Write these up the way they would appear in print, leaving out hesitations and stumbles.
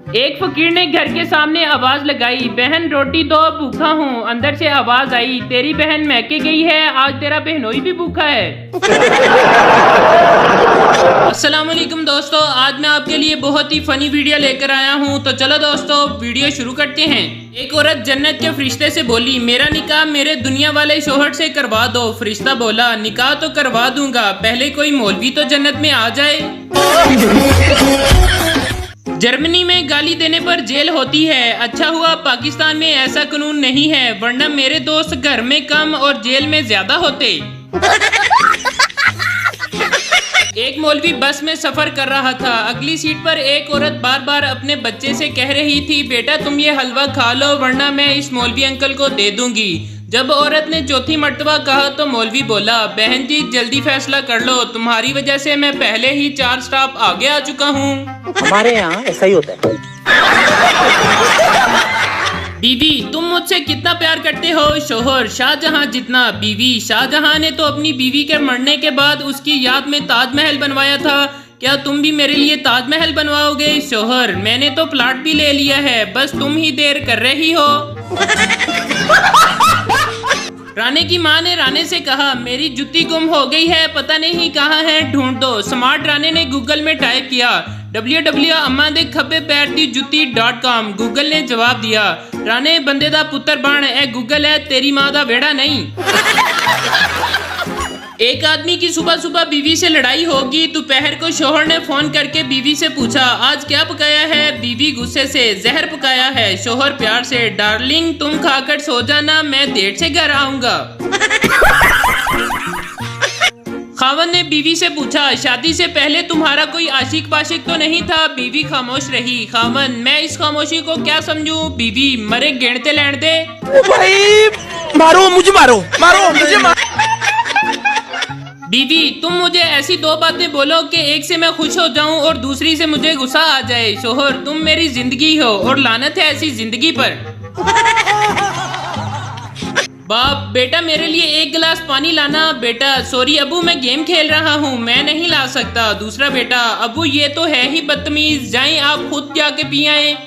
एक फकीर ने घर के सामने आवाज लगाई, बहन रोटी दो भूखा हूँ। अंदर से आवाज आई, तेरी बहन मैके गई है, आज तेरा बहनोई भी भूखा है। अस्सलामुअलैकुम दोस्तों, आज मैं आपके लिए बहुत ही फनी वीडियो लेकर आया हूँ। तो चलो दोस्तों वीडियो शुरू करते हैं। एक औरत जन्नत के फरिश्ते से बोली, मेरा निकाह मेरे दुनिया वाले शोहर से करवा दो। फरिश्ता बोला, निकाह तो करवा दूंगा, पहले कोई मौलवी तो जन्नत में आ जाए। जर्मनी में गाली देने पर जेल होती है। अच्छा हुआ पाकिस्तान में ऐसा कानून नहीं है, वरना मेरे दोस्त घर में कम और जेल में ज्यादा होते। एक मौलवी बस में सफर कर रहा था। अगली सीट पर एक औरत बार बार अपने बच्चे से कह रही थी, बेटा तुम ये हलवा खा लो वरना मैं इस मौलवी अंकल को दे दूंगी। जब औरत ने चौथी मर्तबा कहा तो मौलवी बोला, बहन जी जल्दी फैसला कर लो, तुम्हारी वजह से मैं पहले ही 4 स्टॉप आगे आ चुका हूँ। हमारे यहाँ ऐसा ही होता है। बीवी तुम मुझसे कितना प्यार करते हो? शोहर, शाहजहां जितना। बीवी, शाहजहां ने तो अपनी बीवी के मरने के बाद उसकी याद में ताजमहल बनवाया था, क्या तुम भी मेरे लिए ताजमहल बनवाओगे? शोहर, मैंने तो प्लाट भी ले लिया है, बस तुम ही देर कर रही हो। राने की माँ ने राने से कहा, मेरी जुत्ती गुम हो गई है, पता नहीं कहाँ है, ढूंढ दो। स्मार्ट राने ने गूगल में टाइप किया www.ammadekhbbepairdijutty.com। गूगल ने जवाब दिया, राने बंदे दा पुत्र बन, ए गूगल है तेरी माँ दा वेड़ा नहीं। एक आदमी की सुबह सुबह बीवी से लड़ाई होगी। दोपहर को शोहर ने फोन करके बीवी से पूछा, आज क्या पकाया है? बीवी गुस्से से, जहर पकाया है। शोहर प्यार से, डार्लिंग तुम खाकर सो जाना, मैं देर से घर आऊंगा। खावन ने बीवी से पूछा, शादी से पहले तुम्हारा कोई आशिक पाशिक तो नहीं था? बीवी खामोश रही। खावन, मैं इस खामोशी को क्या समझूं? बीवी, मरे गिनते लैंड दे। भाई मारो मुझे, मारो मारो मुझे, बीवी, तुम मुझे ऐसी 2 बातें बोलो कि एक से मैं खुश हो जाऊं और दूसरी से मुझे गुस्सा आ जाए। शोहर, तुम मेरी जिंदगी हो और लानत है ऐसी जिंदगी पर। बाप, बेटा मेरे लिए 1 गिलास पानी लाना। बेटा, सॉरी अबू मैं गेम खेल रहा हूँ, मैं नहीं ला सकता। दूसरा बेटा, अबू ये तो है ही बदतमीज, जाएं आप खुद जाके पी आए।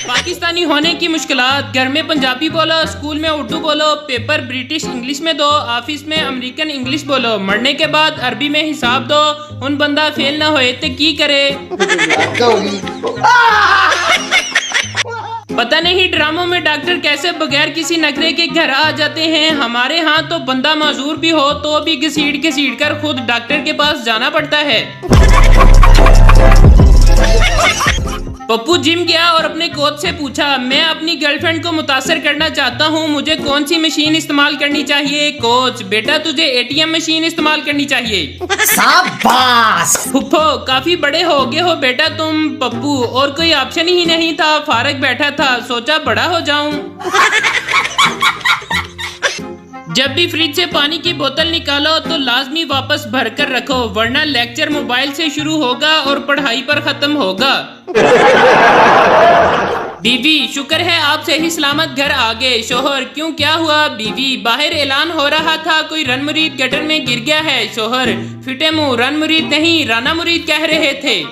पाकिस्तानी होने की मुश्किलात, घर में पंजाबी बोलो, स्कूल में उर्दू बोलो, पेपर ब्रिटिश इंग्लिश में दो, ऑफिस में अमेरिकन इंग्लिश बोलो, मरने के बाद अरबी में हिसाब दो, उन बंदा फेल ना होए तो की करे। पता नहीं ड्रामों में डॉक्टर कैसे बगैर किसी नखरे के घर आ जाते हैं। हमारे यहाँ तो बंदा माजूर भी हो तो भी घसीट घसीट कर खुद डॉक्टर के पास जाना पड़ता है। पप्पू जिम गया और अपने कोच से पूछा, मैं अपनी गर्लफ्रेंड को मुतासर करना चाहता हूँ, मुझे कौन सी मशीन इस्तेमाल करनी चाहिए? कोच, बेटा तुझे ATM मशीन इस्तेमाल करनी चाहिए। शाबाश। फुफ्फो, काफी बड़े हो गए हो बेटा तुम। पप्पू, और कोई ऑप्शन ही नहीं था, फारग बैठा था, सोचा बड़ा हो जाऊं। जब भी फ्रिज से पानी की बोतल निकालो तो लाजमी वापस भर कर रखो, वरना लेक्चर मोबाइल से शुरू होगा और पढ़ाई पर खत्म होगा। बीवी, शुक्र है आप सही सलामत घर आ गए। शोहर, क्यों क्या हुआ? बीवी, बाहर ऐलान हो रहा था कोई रन मुरीद गटर में गिर गया है। शोहर, फिटे मुंह, रन मुरीद नहीं राना मुरीद कह रहे थे।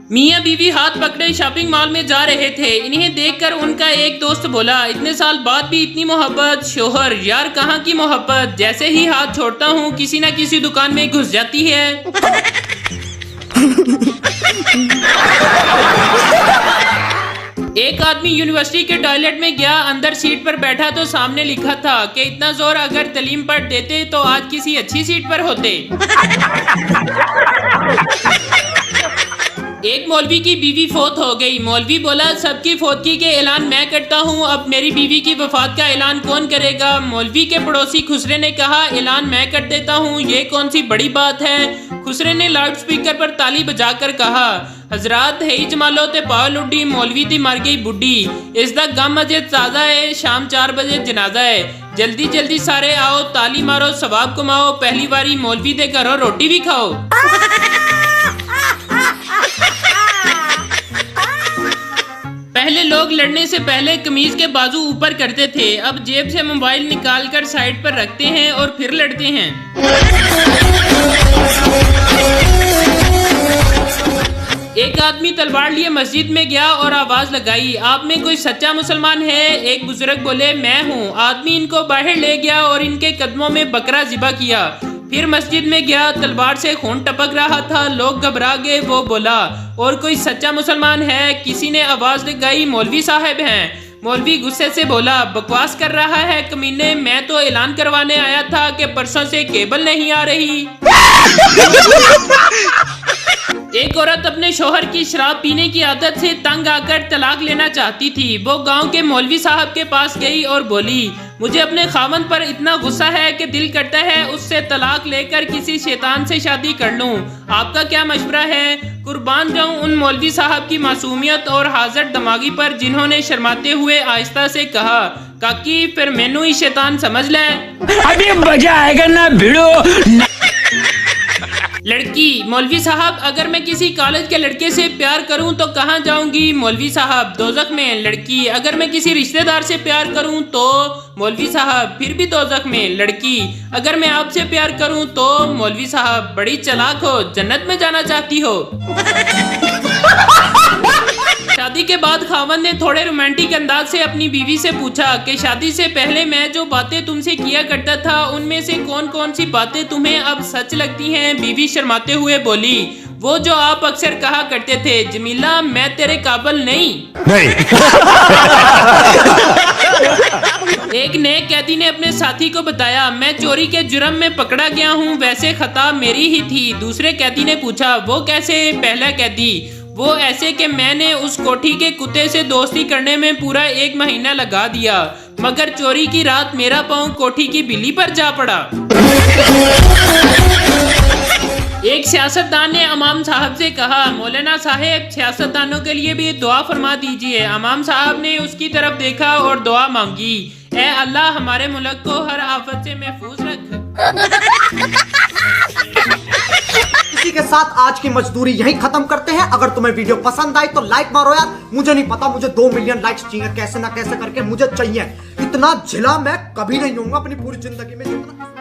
मियाँ बीवी हाथ पकड़े शॉपिंग मॉल में जा रहे थे। इन्हें देखकर उनका एक दोस्त बोला, इतने साल बाद भी इतनी मोहब्बत। शोहर, यार कहाँ की मोहब्बत, जैसे ही हाथ छोड़ता हूँ किसी न किसी दुकान में घुस जाती है। एक आदमी यूनिवर्सिटी के टॉयलेट में गया, अंदर सीट पर बैठा तो सामने लिखा था कि इतना जोर अगर तलीम पर देते तो आज किसी अच्छी सीट पर होते। एक मौलवी की बीवी फौत हो गई। मौलवी बोला, सबकी फौतगी के ऐलान मैं करता हूँ, अब मेरी बीवी की वफात का ऐलान कौन करेगा? मौलवी के पड़ोसी खुसरे ने कहा, ऐलान मैं कर देता हूँ, ये कौन सी बड़ी बात है? खुसरे ने लाउड स्पीकर पर ताली बजाकर कहा, हजरात है जमालो ते पाओ लुड्डी, मौलवी दी मर गई बुड्ढी, इसका गम अजे ताजा है, शाम 4 बजे जनाजा है, जल्दी जल्दी सारे आओ, ताली मारो, सवाब कमाओ, पहली बारी मौलवी दे घरों रोटी भी खाओ। पहले लोग लड़ने से पहले कमीज के बाजू ऊपर करते थे, अब जेब से मोबाइल निकालकर साइड पर रखते हैं और फिर लड़ते हैं। आदमी तलवार लिए मस्जिद में गया और आवाज लगाई, आप में कोई सच्चा मुसलमान है? एक बुजुर्ग बोले, मैं हूँ। आदमी इनको बाहर ले गया और इनके कदमों में बकरा ज़िबा किया। फिर मस्जिद में गया, तलवार से खून टपक रहा था, लोग घबरा गए। वो बोला, और कोई सच्चा मुसलमान है? किसी ने आवाज लगाई, मौलवी साहब हैं। मौलवी गुस्से से बोला, बकवास कर रहा है कमीने, मैं तो ऐलान करवाने आया था कि परसों से केबल नहीं आ रही। एक औरत अपने शोहर की शराब पीने की आदत से तंग आकर तलाक लेना चाहती थी। वो गांव के मौलवी साहब के पास गई और बोली, मुझे अपने खावंद पर इतना गुस्सा है कि दिल करता है उससे तलाक लेकर किसी शैतान से शादी कर लूं। आपका क्या मशवरा है? कुर्बान जाऊं उन मौलवी साहब की मासूमियत और हाजिर दिमागी पर, जिन्होंने शर्माते हुए आहिस्ता से कहा, काकी फिर मैनू ही शैतान समझ ले। अभी मजा आएगा ना भिड़ो। लड़की, मौलवी साहब अगर मैं किसी कॉलेज के लड़के से प्यार करूं तो कहाँ जाऊंगी? मौलवी साहब, दोजख में। लड़की, अगर मैं किसी रिश्तेदार से प्यार करूं तो? मौलवी साहब, फिर भी दोजख में। लड़की, अगर मैं आपसे प्यार करूं तो? मौलवी साहब, बड़ी चालाक हो, जन्नत में जाना चाहती हो। शादी के बाद खावन ने थोड़े रोमांटिक अंदाज से अपनी बीवी से पूछा कि शादी से पहले मैं जो बातें तुमसे किया करता था उनमें से कौन कौन सी बातें तुम्हें अब सच लगती हैं? बीवी शर्माते हुए बोली, वो जो आप अक्सर कहा करते थे, जमीला मैं तेरे काबिल नहीं। एक नए कैदी ने अपने साथी को बताया, मैं चोरी के जुर्म में पकड़ा गया हूँ, वैसे खता मेरी ही थी। दूसरे कैदी ने पूछा, वो कैसे? पहला कैदी, वो ऐसे कि मैंने उस कोठी के कुत्ते से दोस्ती करने में पूरा 1 महीना लगा दिया, मगर चोरी की रात मेरा पाँव कोठी की बिल्ली पर जा पड़ा। एक सियासतदान ने इमाम साहब से कहा, मौलाना साहब सियासतदानों के लिए भी दुआ फरमा दीजिए। इमाम साहब ने उसकी तरफ देखा और दुआ मांगी, ऐ अल्लाह हमारे मुल्क को हर आफत से महफूज रख। इसी के साथ आज की मजदूरी यहीं खत्म करते हैं। अगर तुम्हें वीडियो पसंद आई तो लाइक मारो यार। मुझे नहीं पता, मुझे 2 मिलियन लाइक्स चाहिए, कैसे ना कैसे करके मुझे चाहिए। इतना झिला मैं कभी नहीं होऊंगा अपनी पूरी जिंदगी में जितना